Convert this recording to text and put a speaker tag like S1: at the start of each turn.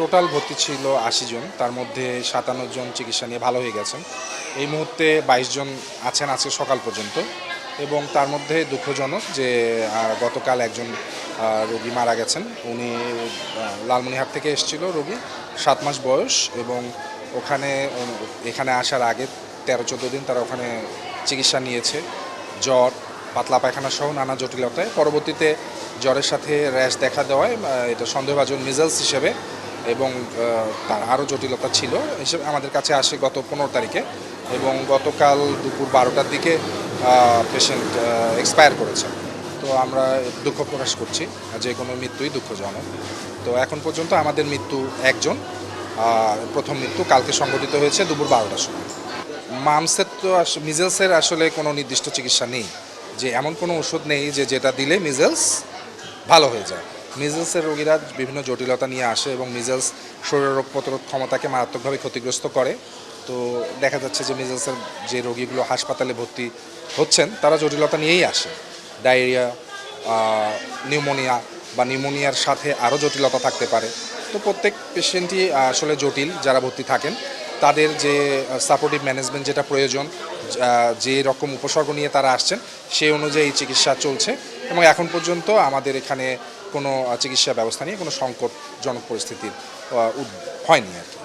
S1: Total ভর্তি ছিল ৮০ জন, তার মধ্যে ৫৭ জন চিকিৎসা নিয়ে ভালো হয়ে গেছেন। এই মুহূর্তে ২২ জন আছেন আজকে সকাল পর্যন্ত, এবং তার মধ্যে দুঃখজনক যে গতকাল একজন রোগী মারা গেছেন। উনি লালমনিরহাট থেকে এসেছিল রোগী, ৭ মাস বয়স, এবং ওখানে এখানে আসার আগে ১৩-১৪ দিন তারা ওখানে চিকিৎসা নিয়েছে। জ্বর, পাতলা পায়খানা সহ নানা জটিলতায় পরবর্তীতে জ্বরের সাথে র্যাশ দেখা দেওয়ায় এটা সন্দেহভাজন মিজেলস হিসেবে, এবং তার আরও জটিলতা ছিল হিসেবে আমাদের কাছে আসে গত ১৫ তারিখে, এবং গতকাল দুপুর ১২টার দিকে পেশেন্ট এক্সপায়ার করেছে। তো আমরা দুঃখ প্রকাশ করছি, যে কোনো মৃত্যুই দুঃখজনক। তো এখন পর্যন্ত আমাদের মৃত্যু একজন, প্রথম মৃত্যু কালকে সংঘটিত হয়েছে দুপুর ১২টার সময়। মামসের তো মিজেলসের আসলে কোনো নির্দিষ্ট চিকিৎসা নেই, যে এমন কোনো ওষুধ নেই যে যেটা দিলে মিজেলস ভালো হয়ে যায়। মিজেলসের রোগীরা বিভিন্ন জটিলতা নিয়ে আসে, এবং মিজেলস শরীরের রোগ প্রতিরোধ ক্ষমতাকে মারাত্মকভাবে ক্ষতিগ্রস্ত করে। তো দেখা যাচ্ছে যে মিজেলসের যে রোগীগুলো হাসপাতালে ভর্তি হচ্ছেন তারা জটিলতা নিয়েই আসে, ডায়রিয়া, নিউমোনিয়া, বা নিউমোনিয়ার সাথে আরও জটিলতা থাকতে পারে। তো প্রত্যেক পেশেন্টই আসলে জটিল যারা ভর্তি থাকেন, তাদের যে সাপোর্টিভ ম্যানেজমেন্ট যেটা প্রয়োজন, যে রকম উপসর্গ নিয়ে তারা আসছেন সেই অনুযায়ী চিকিৎসা চলছে, এবং এখন পর্যন্ত আমাদের এখানে কোনো চিকিৎসা ব্যবস্থা নিয়ে কোনো সংকটজনক পরিস্থিতির হয়নি আর কি।